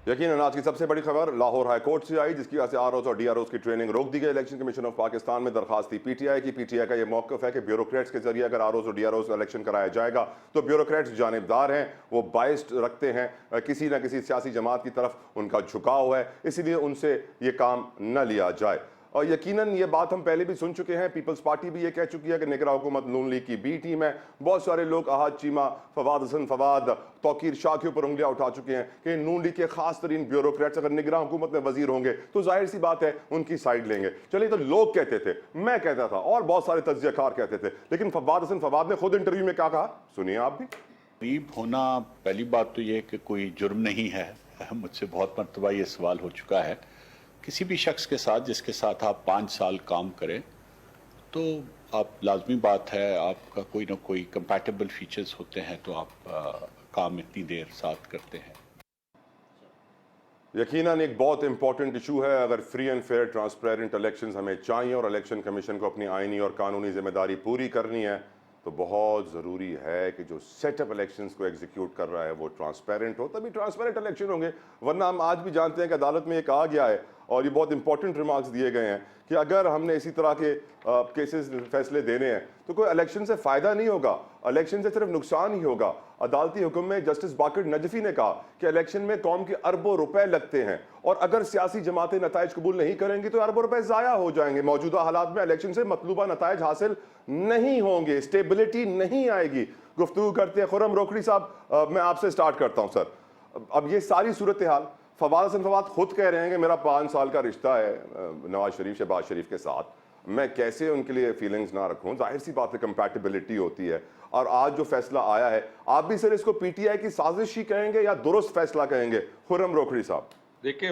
यकीनन आज की सबसे बड़ी खबर लाहौर हाई कोर्ट से आई, जिसकी वजह से आरओज और डीआरओज की ट्रेनिंग रोक दी गई। इलेक्शन कमीशन ऑफ पाकिस्तान में दरखास्त थी पीटीआई की। पीटीआई का यह मौकफ है कि ब्यूरोक्रेट्स के जरिए अगर आरओज और डीआरओज का इलेक्शन कराया जाएगा तो ब्यूरोक्रेट्स जानिबदार हैं, वो बाइस्ड रखते हैं, किसी न किसी सियासी जमात की तरफ उनका झुकाव है, इसीलिए उनसे ये काम न लिया जाए। और यकीनन ये बात हम पहले भी सुन चुके हैं, पीपल्स पार्टी भी ये कह चुकी है कि निगरान हुकूमत नून लीग की बी टीम है। बहुत सारे लोग अहाद चीमा, फवाद हसन फवाद, तौकीर शाह के ऊपर उंगलियां उठा चुके हैं कि नून लीग के खास तरीन ब्यूरोक्रेट्स अगर निगरान हुकूमत में वजीर होंगे तो जाहिर सी बात है उनकी साइड लेंगे। चलिए, तो लोग कहते थे, मैं कहता था और बहुत सारे तज्जियाकार कहते थे, लेकिन फवाद हसन फवाद ने खुद इंटरव्यू में क्या कहा, सुनिए आप भी। गरीब होना, पहली बात तो ये कि कोई जुर्म नहीं है। मुझसे बहुत मरतबा ये सवाल हो चुका है। किसी भी शख्स के साथ जिसके साथ आप 5 साल काम करें तो आप, लाजमी बात है, आपका कोई ना कोई कंपैटिबल फीचर्स होते हैं, तो आप काम इतनी देर साथ करते हैं। यकीनन एक बहुत इंपॉर्टेंट इशू है। अगर free and fair transparent elections हमें चाहिए और इलेक्शन कमीशन को अपनी आईनी और कानूनी जिम्मेदारी पूरी करनी है तो बहुत ज़रूरी है कि जो सेटअप इलेक्शंस को एग्जीक्यूट कर रहा है वो ट्रांसपेरेंट हो, तभी ट्रांसपेरेंट इलेक्शन होंगे। वरना हम आज भी जानते हैं कि अदालत में ये कहा गया है और ये बहुत इंपॉर्टेंट रिमार्क्स दिए गए हैं कि अगर हमने इसी तरह के केसेस फैसले देने हैं तो कोई इलेक्शन से फ़ायदा नहीं होगा, इलेक्शन से सिर्फ नुकसान ही होगा। अदालती हुक्म में जस्टिस बाकर नजफी ने कहा कि इलेक्शन में कौम के अरबों रुपए लगते हैं और अगर सियासी जमातें नताइज कबूल नहीं करेंगी तो अरबों रुपए ज़ाया हो जाएंगे। मौजूदा हालात में इलेक्शन से मतलूबा नताइज हासिल नहीं होंगे, स्टेबिलिटी नहीं आएगी। गुफ्तगू करते हैं खुर्रम रोकड़ी साहब, मैं आपसे स्टार्ट करता हूं सर। अब ये सारी सूरत हाल, फवाद हसन फवाद खुद कह रहे हैं कि मेरा 5 साल का रिश्ता है नवाज शरीफ, शहबाज शरीफ के साथ, मैं कैसे उनके लिए फीलिंग्स ना रखूं। जाहिर सी बात है कंपैटिबिलिटी होती है। और आज जो फैसला आया है, आप भी सर इसको पीटीआई की साजिश ही कहेंगे या दुरुस्त फैसला कहेंगे? खुर्रम रोकड़ी साहब। देखिए,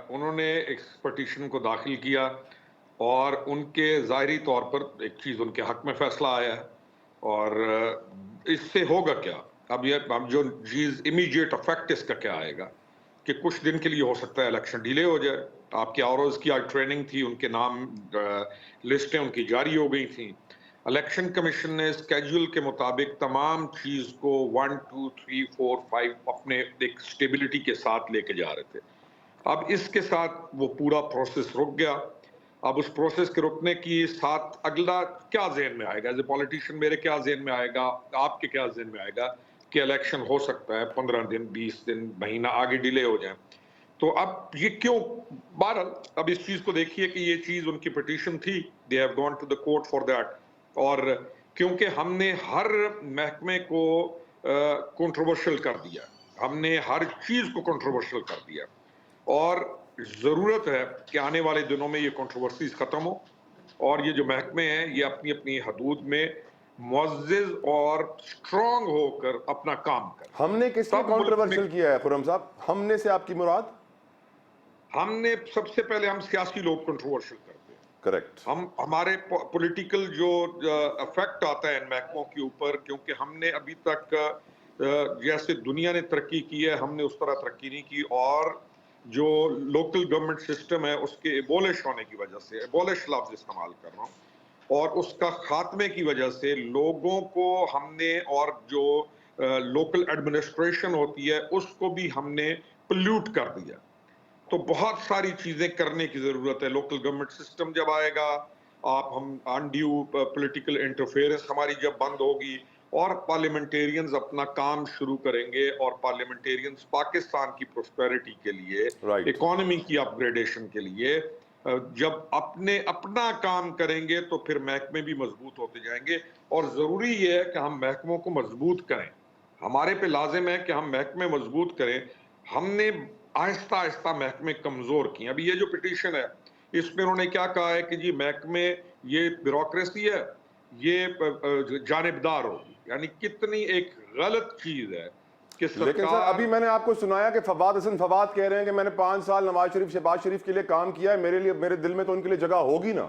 उन्होंने एक्सपेटिशन को दाखिल किया और उनके ज़ाहिरी तौर पर एक चीज़ उनके हक में फैसला आया है और इससे होगा क्या। अब जो चीज़ इमीडिएट इफेक्ट इसका क्या आएगा कि कुछ दिन के लिए हो सकता है इलेक्शन डिले हो जाए। आपके आरओज़ की आज ट्रेनिंग थी, उनके नाम लिस्टें उनकी जारी हो गई थी। इलेक्शन कमीशन ने स्केड्यूल के मुताबिक तमाम चीज़ को 1 2 3 4 5 अपने एक स्टेबिलिटी के साथ लेके जा रहे थे। अब इसके साथ वो पूरा प्रोसेस रुक गया। अब उस प्रोसेस के रुकने की साथ अगला क्या ज़हन में आएगा, एज ए पॉलिटिशियन मेरे क्या ज़हन में आएगा, आपके क्या ज़हन में आएगा कि इलेक्शन हो सकता है 15 दिन, 20 दिन, महीना आगे डिले हो जाए। तो अब ये क्यों, बहरहाल अब इस चीज़ को देखिए कि ये चीज़ उनकी पिटीशन थी, they have gone to the court for that. और क्योंकि हमने हर महकमे को कंट्रोवर्शियल कर दिया, हमने हर चीज़ को कंट्रोवर्शियल कर दिया और ज़रूरत है कि आने वाले दिनों में ये कंट्रोवर्सीज ख़त्म हो और ये जो महकमे हैं ये अपनी अपनी हदूद में मुअज़्ज़िज़ और स्ट्रॉन्ग होकर अपना काम करें। हमने किसको कंट्रोवर्शियल किया है खुर्रम साहब? हमने से आपकी मुराद? हमने सबसे पहले, हम सियासी लोग कंट्रोवर्शियल करते हैं। करेक्ट। हम हमारे पॉलिटिकल जो इफेक्ट आता है इन महकमों के ऊपर, क्योंकि हमने अभी तक जैसे दुनिया ने तरक्की की है हमने उस तरह तरक्की नहीं की और जो लोकल गवर्नमेंट सिस्टम है उसके एबॉलिश होने की वजह से, एबॉलिश लफ्ज इस्तेमाल कर रहा हूँ, और उसका खात्मे की वजह से लोगों को हमने, और जो लोकल एडमिनिस्ट्रेशन होती है उसको भी हमने पोल्यूट कर दिया। तो बहुत सारी चीजें करने की जरूरत है। लोकल गवर्नमेंट सिस्टम जब आएगा, हम अनड्यू पॉलिटिकल इंटरफेरेंस हमारी जब बंद होगी और पार्लियामेंटेरियंस अपना काम शुरू करेंगे और पार्लियामेंटेरियंस पाकिस्तान की प्रोस्पेरिटी के लिए, इकोनॉमी की अपग्रेडेशन के लिए जब अपना काम करेंगे तो फिर महकमे भी मजबूत होते जाएंगे। और जरूरी ये है कि हम महकमों को मजबूत करें, हमारे पे लाजिम है कि हम महकमे मजबूत करें। हमने आहिस्ता आहिस्ता महकमे कमजोर किए। अभी ये जो पिटीशन है इसमें उन्होंने क्या कहा है कि जी महकमे, ये ब्यूरोक्रेसी है, ये जानिबदार होगी, यानी कितनी एक गलत चीज है कि लेकिन सर अभी मैंने आपको सुनाया कि फवाद हसन फवाद कह रहे हैं कि मैंने 5 साल नवाज शरीफ, शहबाज शरीफ के लिए काम किया है, मेरे लिए, मेरे दिल में तो उनके लिए जगह होगी ना।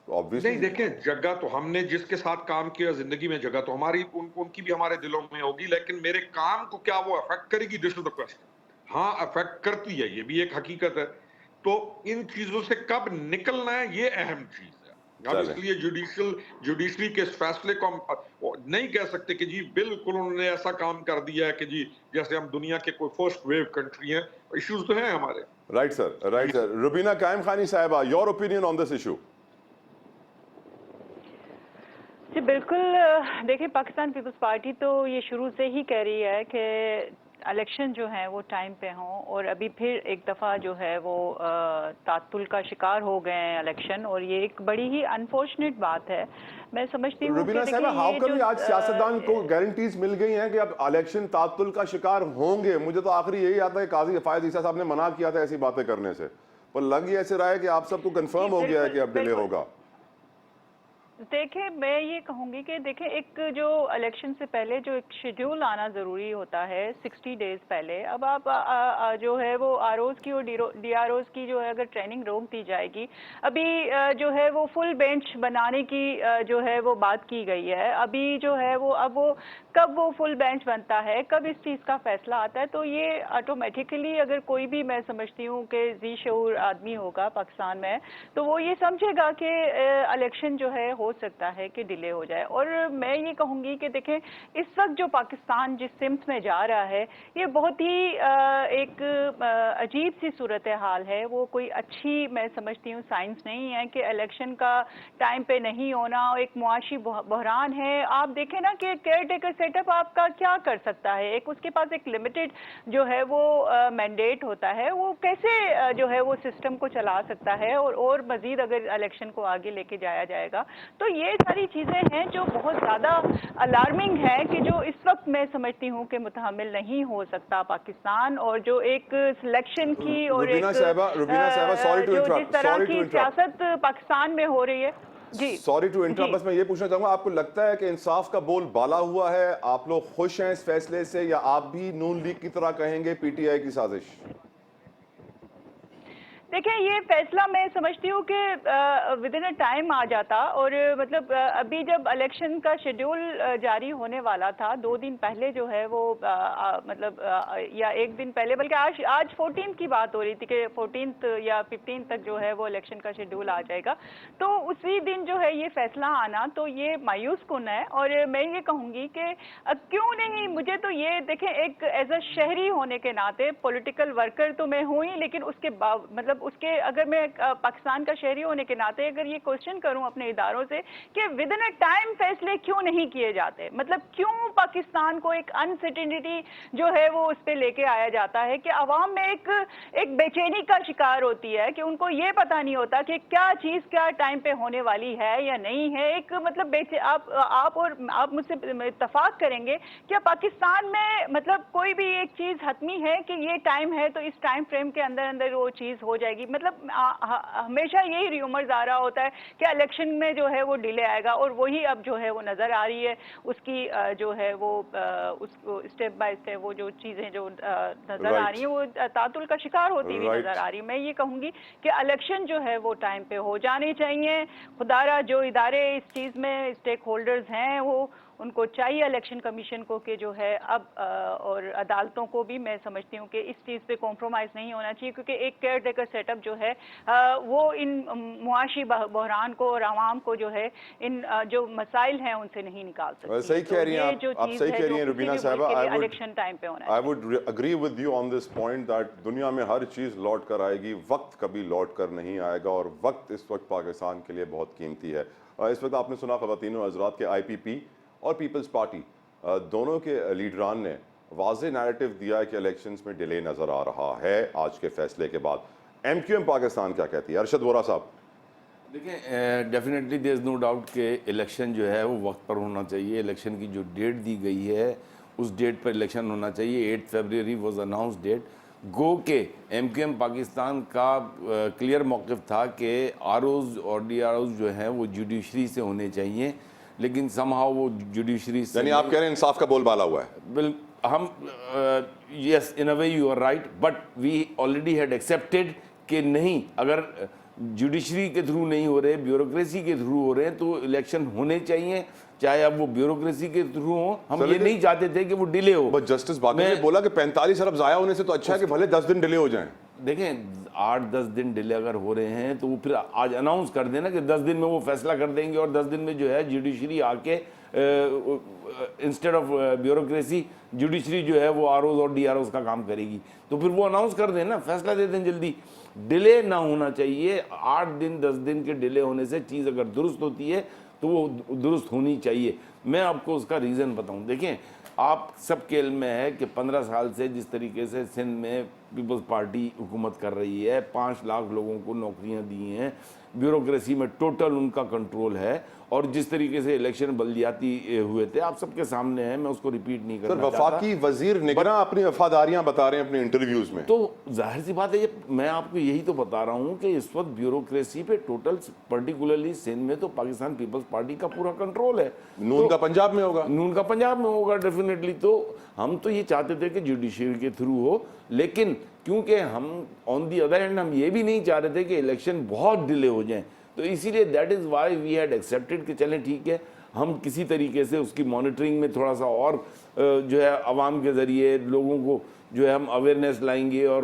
तो ऑब्वियसली नहीं, देखें, जगह तो हमने जिसके साथ काम किया जिंदगी में, जगह तो हमारी उनकी भी हमारे दिलों में होगी, लेकिन मेरे काम को क्या वो अफेक्ट करेगी, दिस इज द क्वेश्चन। हाँ, अफेक्ट करती है, ये भी एक हकीकत है। तो इन चीजों से कब निकलना है ये अहम चीज है। हम इसलिए जुडिशरी के इस फैसले को हम नहीं कह सकते कि जी बिल्कुल उन्होंने ऐसा काम कर दिया है कि जी जैसे हम दुनिया के कोई फर्स्ट वेव कंट्री हैं. इश्यूज तो हैं हमारे. Right sir. रुबीना कायम खानी साहिबा, your opinion on this issue. जी बिल्कुल. देखिए, पाकिस्तान पीपल्स पार्टी तो ये शुरू से ही कह रही है कि इलेक्शन जो है वो टाइम पे हों, और अभी फिर एक दफ़ा जो है वो तातुल का शिकार हो गए हैं इलेक्शन, और ये एक बड़ी ही अनफॉर्चुनेट बात है. मैं समझती हूँ रुबीना साहिबा, हाउ कम आज सियासतदान को गारंटीज मिल गई हैं कि अब इलेक्शन तातुल का शिकार होंगे? मुझे तो आखिरी यही आता है, काजी फायद ईसा साहब ने मना किया था ऐसी बातें करने से, पर लग ही ऐसे रहा है कि आप सबको कंफर्म हो गया है कि अब डिले होगा. देखिए, मैं ये कहूँगी कि देखिए, एक जो इलेक्शन से पहले जो एक शेड्यूल आना ज़रूरी होता है 60 डेज़ पहले. अब आप जो है वो आरओज़ की और डीआरओज़ की जो है अगर ट्रेनिंग रोक दी जाएगी. अभी जो है वो फुल बेंच बनाने की जो है वो बात की गई है. अभी जो है वो अब वो कब वो फुल बेंच बनता है, कब इस चीज़ का फैसला आता है, तो ये ऑटोमेटिकली अगर कोई भी, मैं समझती हूँ कि जी शऊर आदमी होगा पाकिस्तान में, तो वो ये समझेगा कि इलेक्शन जो है हो सकता है कि डिले हो जाए. और मैं ये कहूँगी कि देखें, इस वक्त जो पाकिस्तान जिस सिमत में जा रहा है, ये बहुत ही एक अजीब सी सूरत हाल है. वो कोई अच्छी, मैं समझती हूँ, साइंस नहीं है कि इलेक्शन का टाइम पे नहीं होना एक मुआशी बहरान है. आप देखें ना कि केयर टेकर सेटअप आपका क्या कर सकता है. एक उसके पास एक लिमिटेड जो है वो मैंडेट होता है, वो कैसे जो है वो सिस्टम को चला सकता है, और मजीद अगर इलेक्शन को आगे लेके जाया जाएगा. तो ये सारी चीज़ें हैं जो बहुत ज़्यादा अलार्मिंग है, कि जो इस वक्त मैं समझती हूँ कि मुतहम्मिल नहीं हो सकता पाकिस्तान, और जो एक सिलेक्शन की और रुबीना एक साहिबा, sorry to जो interrupt, जिस तरह sorry to की interrupt. सियासत पाकिस्तान में हो रही है. जी सॉरी टू इंटरप्ट, जी. बस मैं ये पूछना चाहूंगा, आपको लगता है कि इंसाफ का बोल बाला हुआ है? आप लोग खुश हैं इस फैसले से, या आप भी नून लीग की तरह कहेंगे पीटीआई की साजिश? देखिए, ये फैसला मैं समझती हूँ कि विद इन अ टाइम आ जाता, और मतलब अभी जब इलेक्शन का शेड्यूल जारी होने वाला था 2 दिन पहले जो है वो मतलब या 1 दिन पहले, बल्कि आज 14 की बात हो रही थी कि 14 या 15 तक जो है वो इलेक्शन का शेड्यूल आ जाएगा. तो उसी दिन जो है ये फैसला आना, तो ये मायूस कुन है. और मैं ये कहूँगी कि क्यों नहीं, मुझे तो ये देखें, एक एज अ शहरी होने के नाते, पॉलिटिकल वर्कर तो मैं हूँ ही, लेकिन उसके मतलब उसके अगर मैं पाकिस्तान का शहरी होने के नाते अगर ये क्वेश्चन करूं अपने इदारों से कि विद इन अ टाइम फैसले क्यों नहीं किए जाते, मतलब क्यों पाकिस्तान को एक अनसर्टेनिटी जो है वो उस पर लेके आया जाता है कि आवाम में एक बेचैनी का शिकार होती है, कि उनको ये पता नहीं होता कि क्या चीज़ क्या टाइम पे होने वाली है या नहीं है. एक मतलब आप मुझसे इत्तफाक करेंगे क्या पाकिस्तान में मतलब कोई भी एक चीज़ हतमी है कि ये टाइम है तो इस टाइम फ्रेम के अंदर अंदर वो चीज़ हो जाएगी. मतलब हमेशा यही र्यूमर्स आ रहा होता है कि इलेक्शन में जो है वो डिले आएगा, और वही अब जो है वो नज़र आ रही है. उसकी जो है वो उसको स्टेप बाय स्टेप वो जो चीज़ें जो नज़र आ रही हैं वो तातुल का शिकार होती हुई नज़र आ रही है. मैं ये कहूँगी कि इलेक्शन जो है वो टाइम पे हो जाने चाहिए. खुदारा जो इदारे इस चीज़ में स्टेक होल्डर्स हैं, वो उनको चाहिए इलेक्शन कमीशन को कि जो है अब और अदालतों को भी, मैं समझती हूँ कि इस चीज़ पे कॉम्प्रोमाइज़ नहीं होना चाहिए, क्योंकि एक केयर टेकर सेटअप जो है वो इन मुआशी बहरान को और आवाम को जो है इन जो मसाइल हैं उनसे नहीं निकाल सकती. सही कह रही हैं आप सही कह रही हैं रुबीना साहिबा. इलेक्शन टाइम पे होना. I would agree with you on this point that दुनिया में हर चीज़ लौट कर आएगी, वक्त कभी लौट कर नहीं आएगा, और वक्त इस वक्त पाकिस्तान के लिए बहुत कीमती है. इस वक्त आपने सुना ख़वातीन हज़रात के IPP और पीपल्स पार्टी दोनों के लीडरान ने वाज़ेह नैरेटिव दिया है कि इलेक्शंस में डिले नज़र आ रहा है आज के फैसले के बाद. MQM पाकिस्तान क्या कहती है? अरशद वोरा साहब. देखें, definitely there is no doubt कि इलेक्शन जो है वो वक्त पर होना चाहिए. इलेक्शन की जो डेट दी गई है उस डेट पर इलेक्शन होना चाहिए. 8 फरवरी वॉज अनाउंस डेट. गो के MQM पाकिस्तान का क्लियर मौक़िफ़ था कि ROs और DROs जो हैं वो जुडिशरी से होने चाहिए, लेकिन समहाउ वो जुडिशरी से, यानी आप कह रहे हैं इंसाफ का बोल बाला हुआ है? हम yes, in a way you are right, but we already had accepted कि नहीं, अगर जुडिशरी के थ्रू नहीं हो रहे, ब्यूरोक्रेसी के थ्रू हो रहे हैं, तो इलेक्शन होने चाहिए. چاہے اب وہ بیوروکریسی کے تھرو ہوں. ہم یہ نہیں چاہتے تھے کہ وہ ڈیلے ہو. بس جسٹس باقر نے بولا کہ 45 ارب ضائع ہونے سے تو اچھا ہے کہ بھلے 10 دن ڈیلے ہو جائیں. دیکھیں 8-10 دن ڈیلے اگر ہو رہے ہیں تو وہ پھر آج اناؤنس کر دینا کہ 10 دن میں وہ فیصلہ کر دیں گے, اور 10 دن میں جو ہے جوڈیشری آ کے انسٹیڈ آف بیوروکریسی جوڈیشری جو ہے وہ ROs اور DROs کا کام کرے گی. تو پھر وہ اناؤنس کر دیں نا, فیصلہ دے دیں جلدی. ڈیلے نہ ہونا چاہیے. 8 دن 10 دن کے ڈیلے ہونے سے چیز اگر درست ہوتی ہے تو وہ درست ہونی چاہیے. میں آپ کو اس کا ریزن بتاؤں. دیکھیں آپ سب کے علم میں ہے کہ 15 سال سے جس طریقے سے سندھ میں پیپلز پارٹی حکومت کر رہی ہے, 5 لاکھ لوگوں کو نوکریاں دی ہیں, بیوروکریسی میں ٹوٹل ان کا کنٹرول ہے, اور جس طریقے سے الیکشن بلدیاتی ہوئے تھے آپ سب کے سامنے ہیں, میں اس کو ریپیٹ نہیں کرنا چاہتا. وفاقی وزیر نگراں اپنی وفاداریاں بتا رہے ہیں اپنے انٹرویوز میں. تو ظاہر سی بات ہے, میں آپ کو یہی تو بتا رہا ہوں کہ اس وقت بیوروکریسی پہ ٹوٹل پرٹیکولرلی سندھ میں تو پاکستان پیپلز پارٹی کا پورا کنٹرول ہے. نون کا پنجاب میں ہوگا, نون کا پنجاب میں ہوگا ڈیفینیٹلی. تو ہم تو یہ چاہتے تھے کہ جوڈیشری کے تھرو ہو, لیکن کیونکہ ہم آن دی ادر ہینڈ ہم یہ بھی نہیں چاہ رہے تھے کہ الیکشن بہت ڈیلے ہو جائیں, تو اسی لیے that is why we had accepted کہ چلیں ٹھیک ہے, ہم کسی طریقے سے اس کی مانیٹرنگ میں تھوڑا سا اور جو ہے عوام کے ذریعے لوگوں کو جو ہے ہم اویئرنیس لائیں گے, اور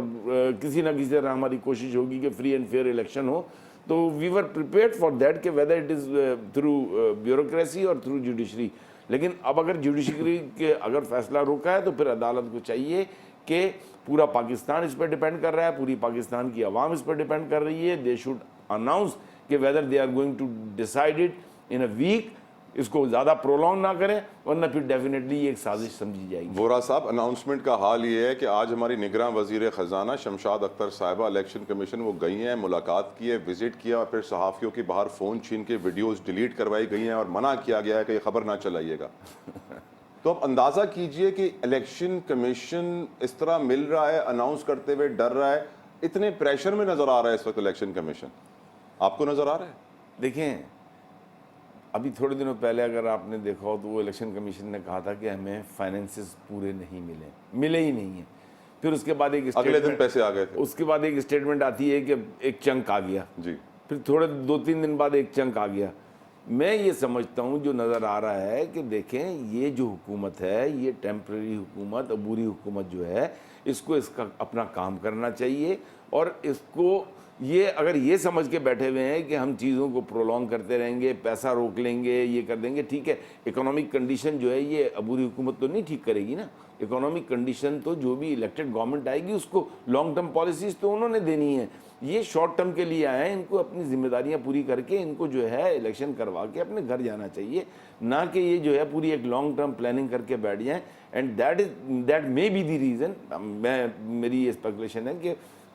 کسی نہ کسی طرح ہماری کوشش ہوگی کہ فری اینڈ فیئر الیکشن ہو. تو وی ور پریپیئرڈ فار دیٹ کہ whether it is through bureaucracy اور تھرو جوڈیشری. لیکن اب اگر جوڈیشری کے اگر فیصلہ روکا ہے تو پھر عدالت کو چاہیے کہ پورا پاکستان اس پہ ڈیپینڈ کر رہا ہے, پوری پاکستان کی عوام اس پہ ڈیپینڈ کر رہی ہے. دے شوڈ اناؤنس کہ whether they are going to decide it in a week. اس کو زیادہ پرولونگ نہ کریں, ورنہ پھر ڈیفینیٹلی یہ ایک سازش سمجھی جائے گی. وورا صاحب, اناؤنسمنٹ کا حال یہ ہے کہ آج ہماری نگراں وزیر خزانہ شمشاد اختر صاحبہ الیکشن کمیشن وہ گئی ہیں, ملاقات کی ہے, وزٹ کیا, اور پھر صحافیوں کی باہر فون چھین کے ویڈیوز ڈیلیٹ کروائی گئی ہیں اور منع کیا گیا ہے کہ یہ خبر نہ چلائیے گا. تو اب اندازہ کیجئے کہ الیکشن کمیشن اس طرح مل رہا ہے, اناؤنس کرتے ہوئے ڈر رہا ہے, اتنے پریشر میں نظر آ رہا ہے اس وقت الیکشن کمیشن. آپ کو نظر آ رہا ہے؟ دیکھیں ابھی تھوڑے دنوں پہلے اگر آپ نے دیکھا ہو تو وہ الیکشن کمیشن نے کہا تھا کہ ہمیں فائنینسز پورے نہیں ملے ہی نہیں ہیں. پھر اس کے بعد ایک اگلے دن پیسے آ گئے تھے. اس کے بعد ایک اسٹیٹمنٹ آتی ہے کہ ایک چنک آ گیا. جی. پھر تھوڑے 2-3 دن بعد ایک چنک آ گیا. میں یہ سمجھتا ہوں جو نظر آ رہا ہے کہ دیکھیں یہ جو حکومت ہے یہ ٹیمپرری حکومت, عبوری حکومت جو ہے, اس کو اس کا اپنا کام کرنا چاہیے, اور اس کو یہ اگر یہ سمجھ کے بیٹھے ہوئے ہیں کہ ہم چیزوں کو پرولونگ کرتے رہیں گے, پیسہ روک لیں گے, یہ کر دیں گے, ٹھیک ہے اکنامک کنڈیشن جو ہے یہ عبوری حکومت تو نہیں ٹھیک کرے گی نا. اکنامک کنڈیشن تو جو بھی الیکٹڈ گورنمنٹ آئے گی اس کو لانگ ٹرم پالیسیز تو انہوں نے دینی ہے. یہ شارٹ ٹرم کے لیے آئے ہیں, ان کو اپنی ذمہ داریاں پوری کر کے ان کو جو ہے الیکشن کروا کے اپنے گھر جانا چاہیے, نہ کہ یہ جو ہے پوری ایک لانگ ٹرم پلاننگ کر کے بیٹھ جائیں. And that may be the reason, میری یہ اسپیکولیشن ہے کہ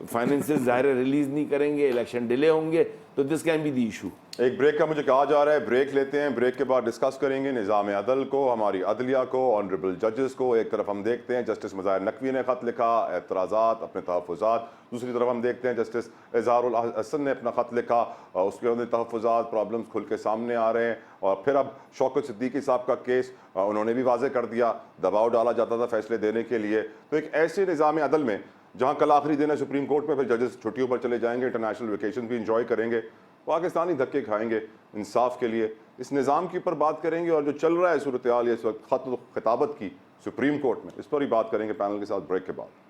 فائنینسز ظاہر ریلیز نہیں کریں گے, الیکشن ڈیلے ہوں گے, تو this can be the issue. ایک بریک کا مجھے کہا جا رہا ہے, بریک لیتے ہیں, بریک کے بعد ڈسکس کریں گے نظام عدل کو, ہماری عدلیہ کو, آنریبل ججز کو. ایک طرف ہم دیکھتے ہیں جسٹس مظاہر نقوی نے خط لکھا, اعتراضات, اپنے تحفظات. دوسری طرف ہم دیکھتے ہیں جسٹس اظہار الحسن نے اپنا خط لکھا, اس کے اندر تحفظات, پرابلمز کھل کے سامنے آ رہے ہیں. اور پھر اب شوکت صدیقی صاحب کا کیس انہوں نے بھی واضح کر دیا, دباؤ ڈالا جاتا تھا فیصلے دینے کے لیے. تو ایک ایسے نظام عدل میں جہاں کل آخری دن ہے سپریم کورٹ میں, پھر ججز چھٹیوں پر چلے جائیں گے, انٹرنیشنل ویکیشن بھی انجوائے کریں گے, پاکستانی دھکے کھائیں گے انصاف کے لیے. اس نظام کے اوپر بات کریں گے, اور جو چل رہا ہے صورتحال اس وقت خط و خطابت کی سپریم کورٹ میں, اس پر ہی بات کریں گے پینل کے ساتھ بریک کے بعد.